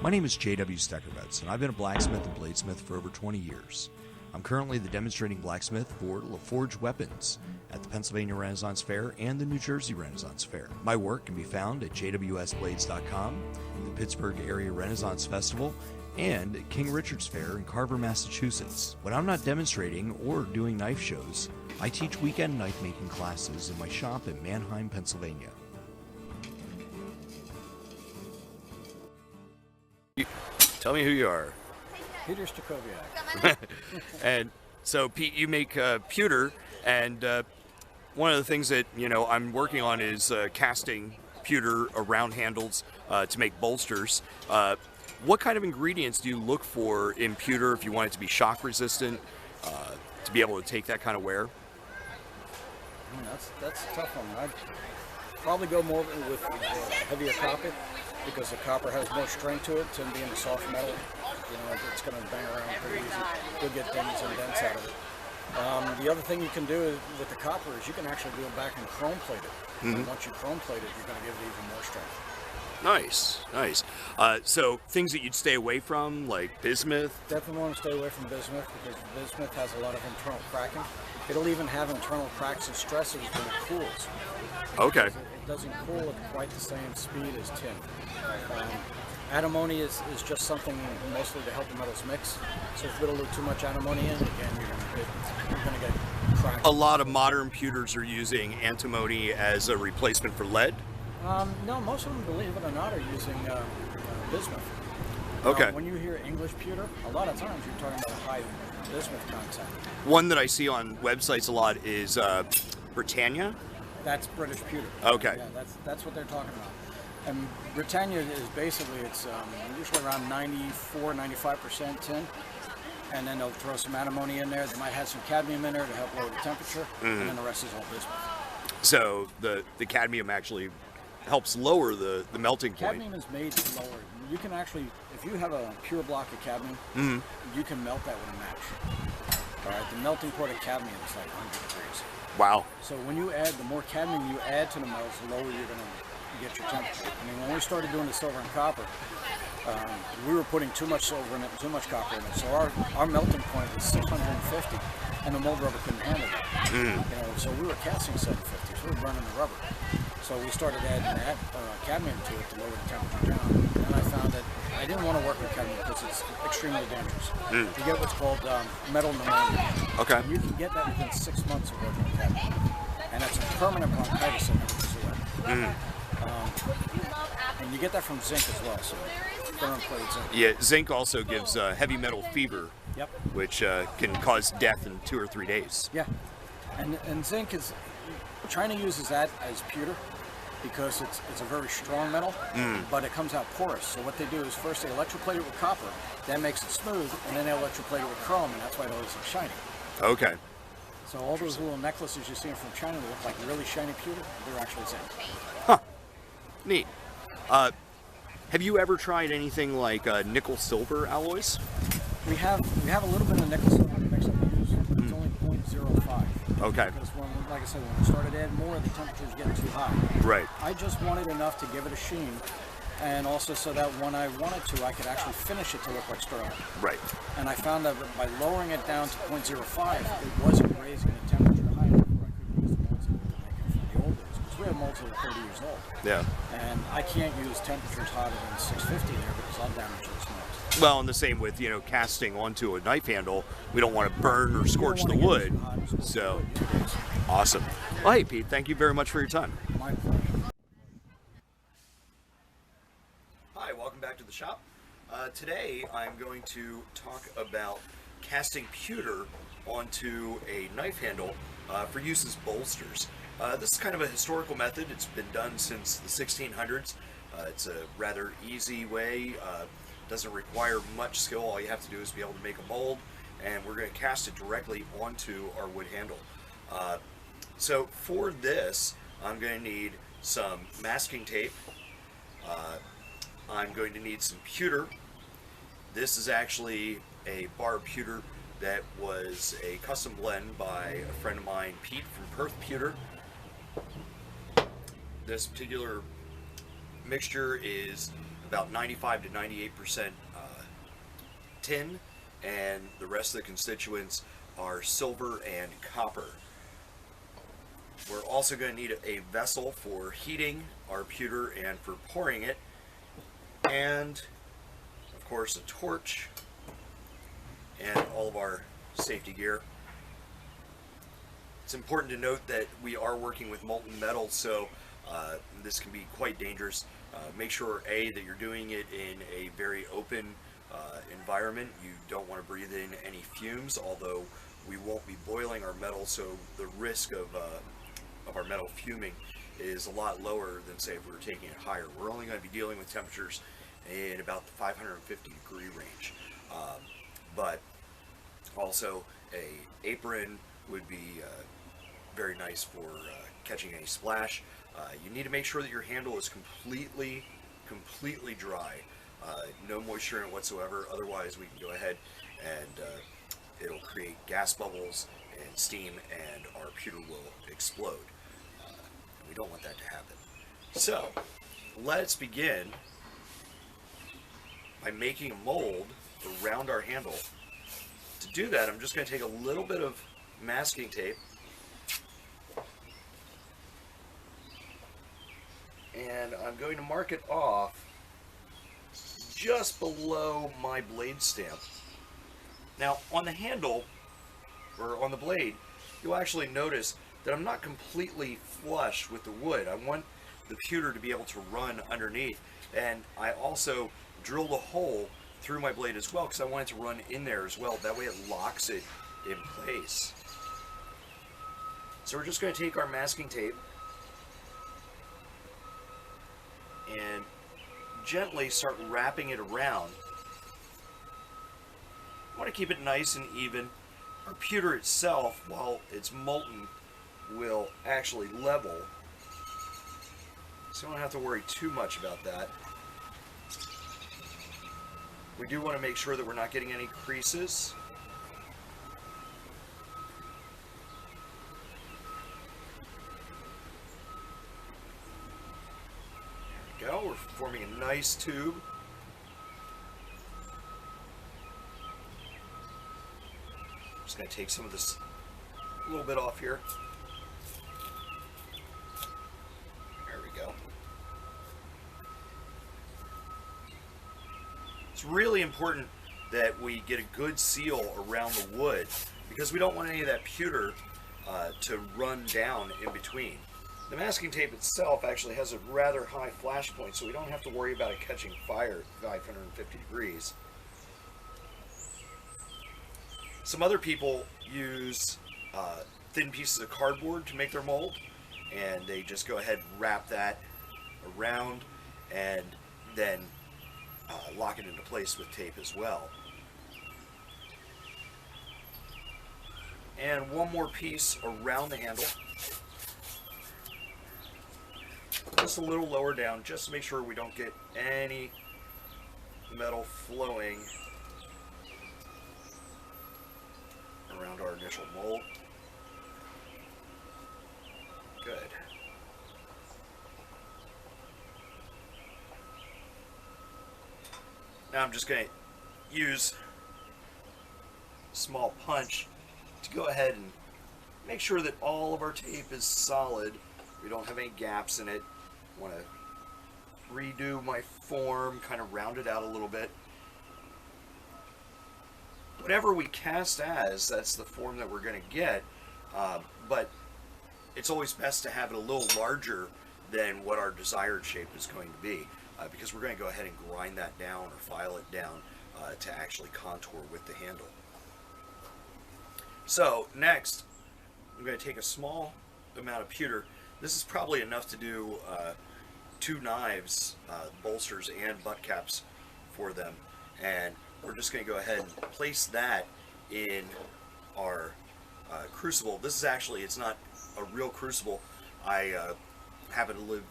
My name is J.W. Steckervetz, and I've been a blacksmith and bladesmith for over 20 years. I'm currently the demonstrating blacksmith for LaForge Weapons at the Pennsylvania Renaissance Fair and the New Jersey Renaissance Fair. My work can be found at jwsblades.com, the Pittsburgh Area Renaissance Festival, and at King Richard's Fair in Carver, Massachusetts. When I'm not demonstrating or doing knife shows, I teach weekend knife making classes in my shop in Mannheim, Pennsylvania. Tell me who you are. Peter Stacoviak. And so, Pete, you make pewter, and one of the things that I'm working on is casting pewter around handles to make bolsters. What kind of ingredients do you look for in pewter if you want it to be shock resistant, to be able to take that kind of wear? That's a tough one. I'd probably go more with heavier copper, because the copper has more strength to it than being a soft metal. It's going to bang around pretty easy. You'll get dings and dents out of it. The other thing you can do with the copper is you can actually go back and chrome plate it. Mm-hmm. And once you chrome plate it, you're going to give it even more strength. Nice. So things that you'd stay away from, like bismuth? Definitely want to stay away from bismuth, because bismuth has a lot of internal cracking. It'll even have internal cracks and stresses when it cools. Okay. It doesn't cool at quite the same speed as tin. Antimony is just something mostly to help the metals mix. So if you put a little too much antimony in, again, you're going to get cracks. A lot of modern pewters are using antimony as a replacement for lead? No, most of them, believe it or not, are using bismuth. Okay. When you hear English pewter, a lot of times you're talking about high bismuth content. One that I see on websites a lot is Britannia. That's British pewter. Okay. Yeah, that's what they're talking about. And Britannia is basically, it's usually around 94-95% tin, and then they'll throw some antimony in there. They might have some cadmium in there to help lower the temperature, and then the rest is all bismuth. So the cadmium actually helps lower the melting point. Cadmium is made to lower. You can actually, if you have a pure block of cadmium, you can melt that with a match. All right, the melting point of cadmium is like 100 degrees. Wow. So when you add, the more cadmium you add to the metals, the lower you're going to get your temperature. I mean, when we started doing the silver and copper, we were putting too much silver in it and too much copper in it. So our melting point was 650, and the mold rubber couldn't handle it. So we were casting 750, so we were burning the rubber. So we started adding cadmium to it to lower the temperature down. And I found that I didn't want to work with cadmium because it's extremely dangerous. You get what's called metal pneumonia. Okay. And you can get that within 6 months of working with cadmium. And that's a permanent bronchitis that never goes away. And you get that from zinc as well, so thermal plate zinc. Yeah, zinc also gives heavy metal fever, Yep. which can cause death in 2 or 3 days. Yeah, and zinc is, China uses that as pewter because it's a very strong metal, but it comes out porous. So what they do is first they electroplate it with copper, that makes it smooth, and then they electroplate it with chrome, and that's why it always looks shiny. Okay. So all those little necklaces you see from China that look like really shiny pewter, they're actually zinc. Huh. Neat. Have you ever tried anything like nickel-silver alloys? We have a little bit of nickel silver mix that we use, but it's only 0.05. Okay. Because like I said, when we started adding more, the temperature's getting too high. Right. I just wanted enough to give it a sheen, and also so that when I wanted to, I could actually finish it to look like sterling. Right. And I found that by lowering it down to 0.05, it wasn't raising the temperature high enough where I could use the molds that we were making from the old days. Because we have molds that are 30 years old. Yeah. And I can't use temperatures hotter than 650 there because I'll damage those molds. Well, and the same with, casting onto a knife handle. We don't want to burn or scorch the wood. So, awesome. Well, hey, Pete, thank you very much for your time. My pleasure. Hi, welcome back to the shop. Today, I'm going to talk about casting pewter onto a knife handle for use as bolsters. This is kind of a historical method. It's been done since the 1600s. It's a rather easy way. Doesn't require much skill. All you have to do is be able to make a mold, and we're going to cast it directly onto our wood handle. So for this, I'm going to need some masking tape. I'm going to need some pewter. This is actually a bar of pewter that was a custom blend by a friend of mine, Pete from Perth Pewter. This particular mixture is about 95 to 98% tin, and the rest of the constituents are silver and copper. We're also going to need a vessel for heating our pewter and for pouring it, and of course a torch and all of our safety gear. It's important to note that we are working with molten metal, so this can be quite dangerous. Make sure, A, that you're doing it in a very open environment. You don't want to breathe in any fumes, although we won't be boiling our metal, so the risk of our metal fuming is a lot lower than, say, if we were taking it higher. We're only going to be dealing with temperatures in about the 550 degree range. But also a apron would be very nice for catching any splash. You need to make sure that your handle is completely dry. No moisture in it whatsoever, otherwise we can go ahead and it'll create gas bubbles and steam, and our pewter will explode. We don't want that to happen. So let's begin by making a mold around our handle. To do that, I'm just going to take a little bit of masking tape and I'm going to mark it off just below my blade stamp. Now on the handle, or on the blade, you'll actually notice that I'm not completely flush with the wood. I want the pewter to be able to run underneath, and I also drilled a hole through my blade as well because I want it to run in there as well. That way it locks it in place. So we're just going to take our masking tape and gently start wrapping it around. I want to keep it nice and even. Our pewter itself, while it's molten, will actually level, so I don't have to worry too much about that. We do want to make sure that we're not getting any creases. There we go, we're forming a nice tube. Just going to take some of this a little bit off here. There we go. It's really important that we get a good seal around the wood because we don't want any of that pewter to run down in between. The masking tape itself actually has a rather high flash point, so we don't have to worry about it catching fire at 550 degrees. Some other people use thin pieces of cardboard to make their mold, and they just go ahead and wrap that around and then lock it into place with tape as well. And one more piece around the handle, just a little lower down, just to make sure we don't get any metal flowing around our initial mold. Good. Now I'm just going to use a small punch to go ahead and make sure that all of our tape is solid. We don't have any gaps in it. I want to redo my form, kind of round it out a little bit. Whatever we cast as, that's the form that we're going to get, but it's always best to have it a little larger than what our desired shape is going to be, because we're going to go ahead and grind that down or file it down to actually contour with the handle. So next, I'm going to take a small amount of pewter. This is probably enough to do 2 knives, bolsters and butt caps for them, and we're just going to go ahead and place that in our crucible. This is actually, it's not a real crucible. I happen to live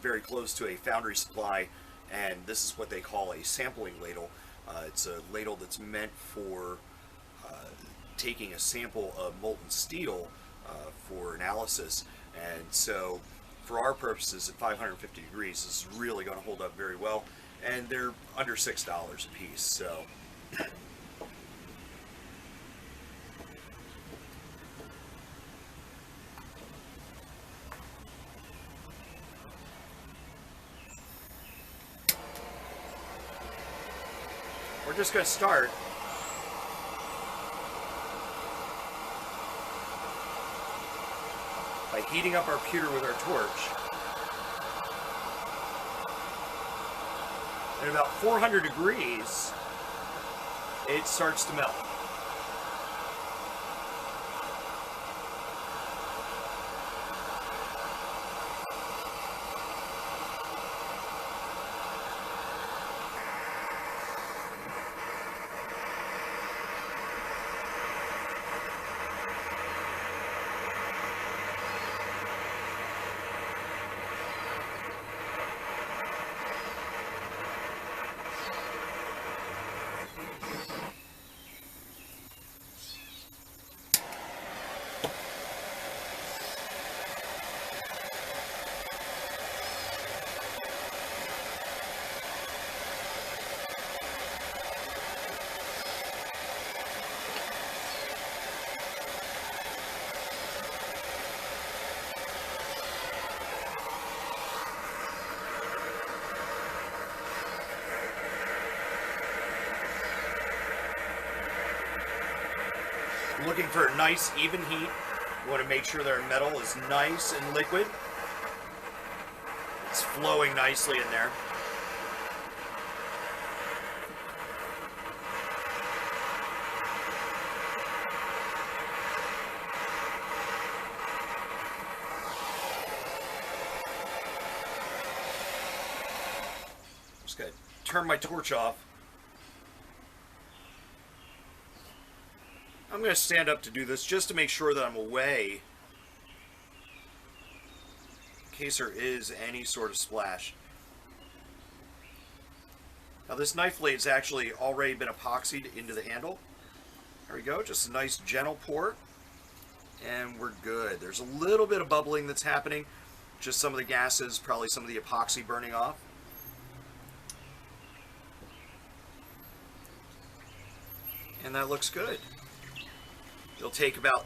very close to a foundry supply, and this is what they call a sampling ladle. It's a ladle that's meant for taking a sample of molten steel for analysis, and so for our purposes at 550 degrees, this is really going to hold up very well. and they're under $6 a piece, so. We're just going to start by heating up our pewter with our torch. At about 400 degrees, it starts to melt. Looking for a nice even heat. You want to make sure that our metal is nice and liquid. It's flowing nicely in there. Just gotta turn my torch off. I'm going to stand up to do this just to make sure that I'm away in case there is any sort of splash. Now this knife blade's actually already been epoxied into the handle. There we go, just a nice gentle pour and we're good. There's a little bit of bubbling that's happening, just some of the gases, probably some of the epoxy burning off. And that looks good. It'll take about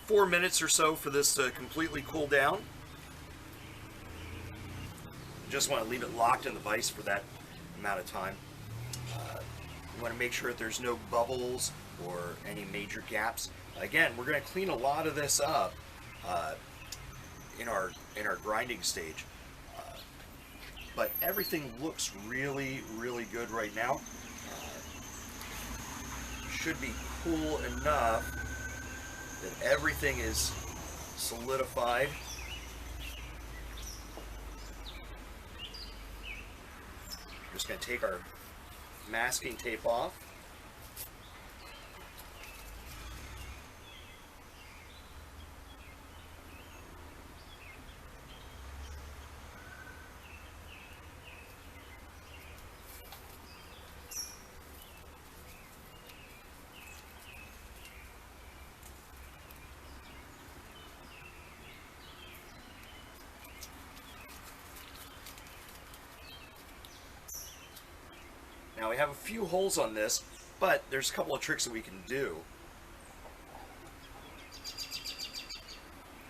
4 minutes or so for this to completely cool down. Just want to leave it locked in the vise for that amount of time. You want to make sure that there's no bubbles or any major gaps. Again, we're going to clean a lot of this up in our grinding stage. But everything looks really, really good right now. Should be cool enough that everything is solidified. Just going to take our masking tape off. Now we have a few holes on this, but there's a couple of tricks that we can do.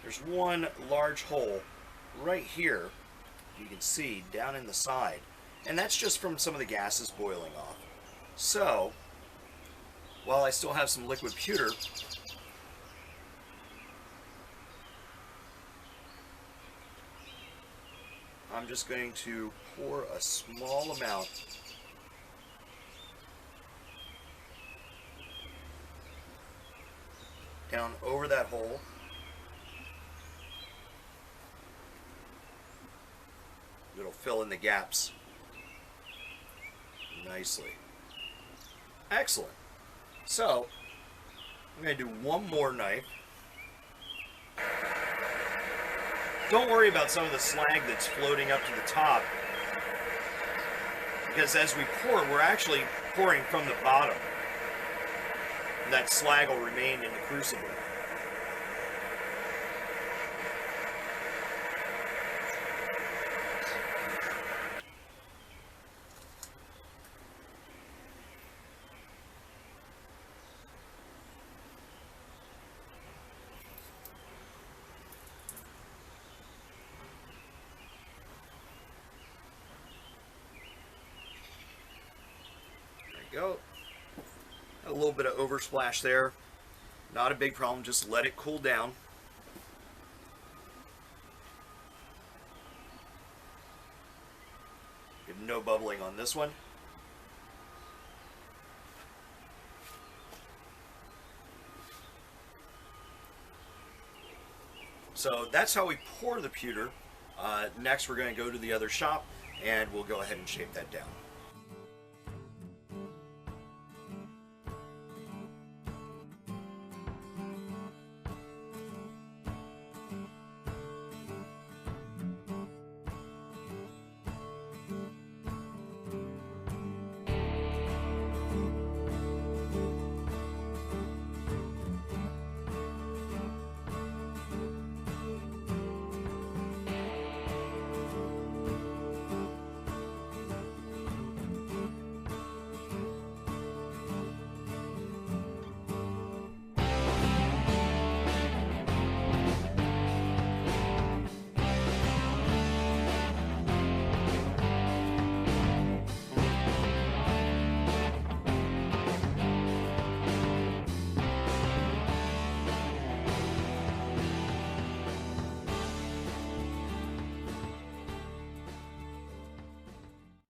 There's one large hole right here, you can see down in the side, and that's just from some of the gases boiling off. So, while I still have some liquid pewter, I'm just going to pour a small amount down over that hole. It'll fill in the gaps nicely. Excellent. So, I'm going to do one more knife. Don't worry about some of the slag that's floating up to the top, because as we pour, we're actually pouring from the bottom. That slag will remain in the crucible. go. A little bit of oversplash there. Not a big problem, just let it cool down. No bubbling on this one. So that's how we pour the pewter. Next we're going to go to the other shop and we'll go ahead and shape that down.